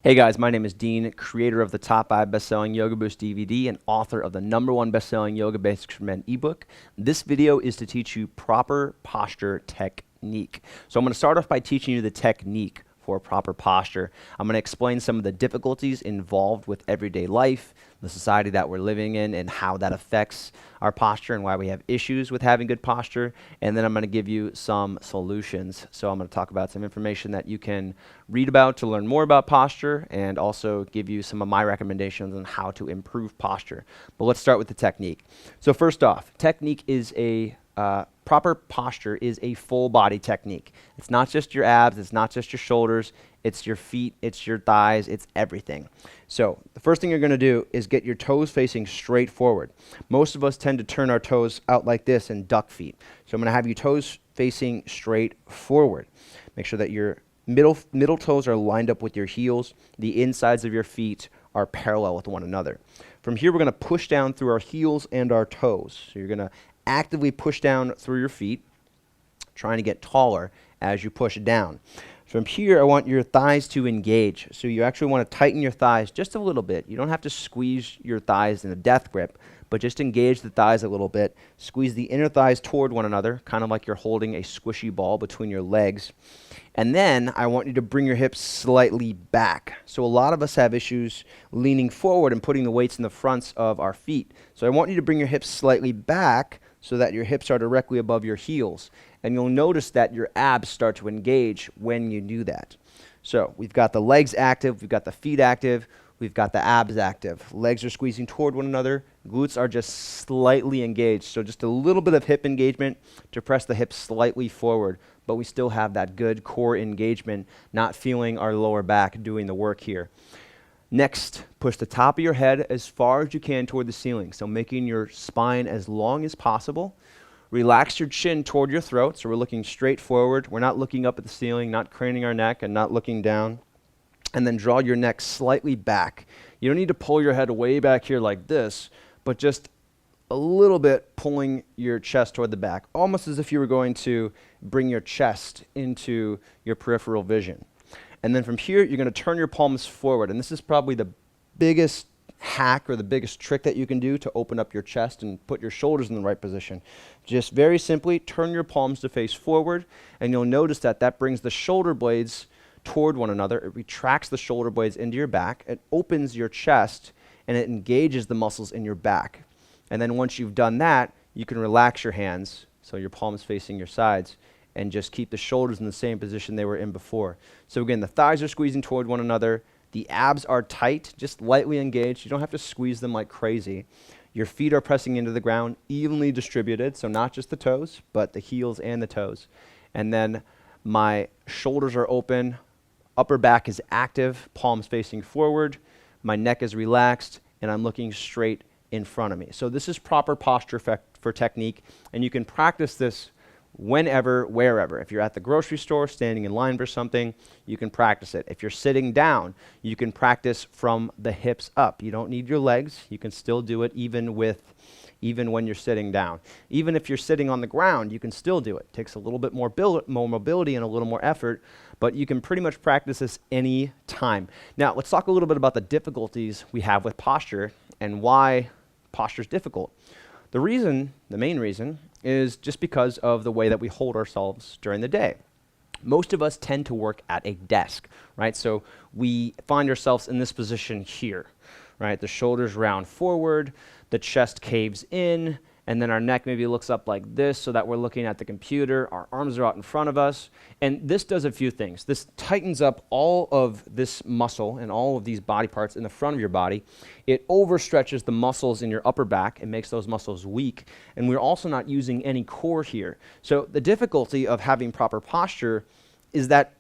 Hey guys, my name is Dean, creator of the top 5 best-selling Yoga Boost DVD and author of the #1 best-selling Yoga Basics for Men ebook. This video is to teach you proper posture technique. So I'm going to start off by teaching you the technique for proper posture. I'm going to explain some of the difficulties involved with everyday life, the society that we're living in, and how that affects our posture and why we have issues with having good posture. And then I'm going to give you some solutions. So I'm going to talk about some information that you can read about to learn more about posture, and also give you some of my recommendations on how to improve posture. But let's start with the technique. So first off, technique is proper posture is a full body technique. It's not just your abs, it's not just your shoulders, it's your feet, it's your thighs, it's everything. So the first thing you're going to do is get your toes facing straight forward. Most of us tend to turn our toes out like this and duck feet. So I'm going to have you toes facing straight forward. Make sure that your middle toes are lined up with your heels. The insides of your feet are parallel with one another. From here, we're going to push down through our heels and our toes. So you're going to actively push down through your feet, trying to get taller as you push down. From here, I want your thighs to engage. So you actually want to tighten your thighs just a little bit. You don't have to squeeze your thighs in a death grip, but just engage the thighs a little bit. Squeeze the inner thighs toward one another, kind of like you're holding a squishy ball between your legs. And then I want you to bring your hips slightly back. So a lot of us have issues leaning forward and putting the weights in the fronts of our feet. So I want you to bring your hips slightly back so that your hips are directly above your heels. And you'll notice that your abs start to engage when you do that. So we've got the legs active, we've got the feet active, we've got the abs active. Legs are squeezing toward one another. Glutes are just slightly engaged. So just a little bit of hip engagement to press the hips slightly forward. But we still have that good core engagement, not feeling our lower back doing the work here. Next, push the top of your head as far as you can toward the ceiling. So making your spine as long as possible. Relax your chin toward your throat. So we're looking straight forward. We're not looking up at the ceiling, not craning our neck and not looking down. And then draw your neck slightly back. You don't need to pull your head way back here like this, but just a little bit pulling your chest toward the back, almost as if you were going to bring your chest into your peripheral vision. And then from here, you're going to turn your palms forward. And this is probably the biggest hack or the biggest trick that you can do to open up your chest and put your shoulders in the right position. Just very simply turn your palms to face forward, and you'll notice that that brings the shoulder blades toward one another. It retracts the shoulder blades into your back. It opens your chest, and it engages the muscles in your back. And then once you've done that, you can relax your hands, so your palms facing your sides, and just keep the shoulders in the same position they were in before. So again, the thighs are squeezing toward one another. The abs are tight, just lightly engaged. You don't have to squeeze them like crazy. Your feet are pressing into the ground, evenly distributed, so not just the toes, but the heels and the toes. And then my shoulders are open, upper back is active, palms facing forward, my neck is relaxed, and I'm looking straight in front of me. So this is proper posture for technique, and you can practice this whenever, wherever. If you're at the grocery store, standing in line for something, you can practice it. If you're sitting down, you can practice from the hips up. You don't need your legs. You can still do it even when you're sitting down. Even if you're sitting on the ground, you can still do it. It takes a little bit more mobility and a little more effort, but you can pretty much practice this any time. Now, let's talk a little bit about the difficulties we have with posture and why posture is difficult. The main reason, is just because of the way that we hold ourselves during the day. Most of us tend to work at a desk, right? So we find ourselves in this position here, right? The shoulders round forward, the chest caves in, and then our neck maybe looks up like this so that we're looking at the computer. Our arms are out in front of us. And this does a few things. This tightens up all of this muscle and all of these body parts in the front of your body. It overstretches the muscles in your upper back and makes those muscles weak. And we're also not using any core here. So the difficulty of having proper posture is that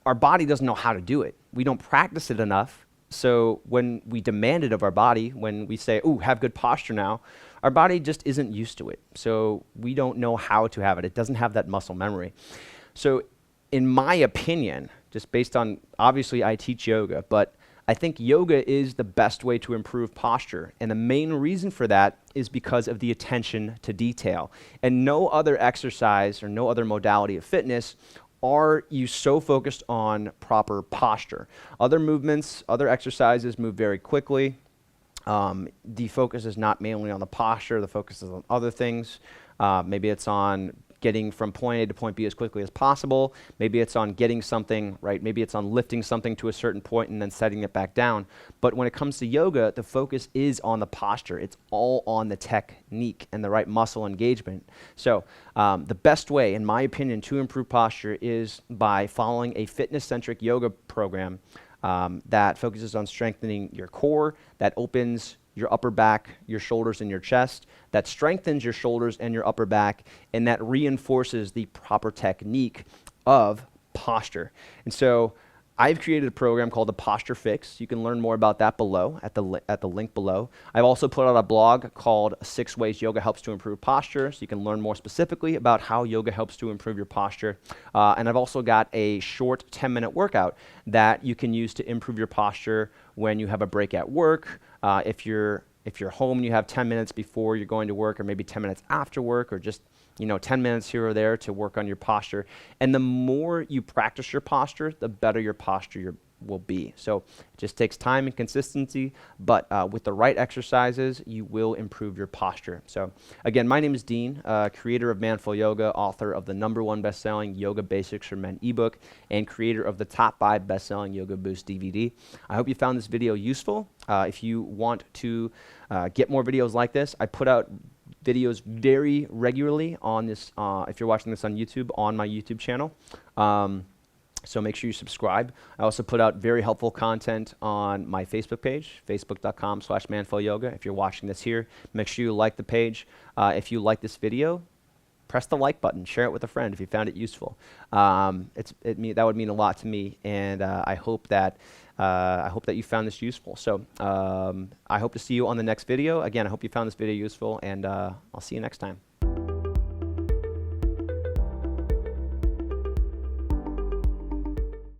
our body doesn't know how to do it. We don't practice it enough. So when we demand it of our body, when we say, ooh, have good posture now, our body just isn't used to it. So we don't know how to have it. It doesn't have that muscle memory. So in my opinion, just based on, obviously I teach yoga, but I think yoga is the best way to improve posture. And the main reason for that is because of the attention to detail. And no other exercise or no other modality of fitness are you so focused on proper posture? Other movements, other exercises move very quickly. The focus is not mainly on the posture, the focus is on other things. Maybe it's on getting from point A to point B as quickly as possible. Maybe it's on getting something, right? Maybe it's on lifting something to a certain point and then setting it back down. But when it comes to yoga, the focus is on the posture. It's all on the technique and the right muscle engagement. So the best way, in my opinion, to improve posture is by following a fitness-centric yoga program that focuses on strengthening your core, that opens your upper back, your shoulders, and your chest, that strengthens your shoulders and your upper back, and that reinforces the proper technique of posture. And so I've created a program called the Posture Fix. You can learn more about that below, at the link below. I've also put out a blog called 6 Ways Yoga Helps to Improve Posture, so you can learn more specifically about how yoga helps to improve your posture. And I've also got a short 10-minute workout that you can use to improve your posture when you have a break at work. If you're home and you have 10 minutes before you're going to work, or maybe 10 minutes after work, or just 10 minutes here or there to work on your posture. And the more you practice your posture, the better your posture will be. So it just takes time and consistency, but with the right exercises, you will improve your posture. So again, my name is Dean, creator of Manful Yoga, author of the #1 best-selling Yoga Basics for Men ebook, and creator of the top 5 best-selling Yoga Boost DVD. I hope you found this video useful. If you want to get more videos like this, I put out videos very regularly on this, if you're watching this on YouTube, on my YouTube channel. So make sure you subscribe. I also put out very helpful content on my Facebook page, facebook.com/manfulyoga. If you're watching this here, make sure you like the page. If you like this video, press the like button, share it with a friend if you found it useful. That would mean a lot to me, and I hope that you found this useful. So I hope to see you on the next video. Again, I hope you found this video useful, and I'll see you next time.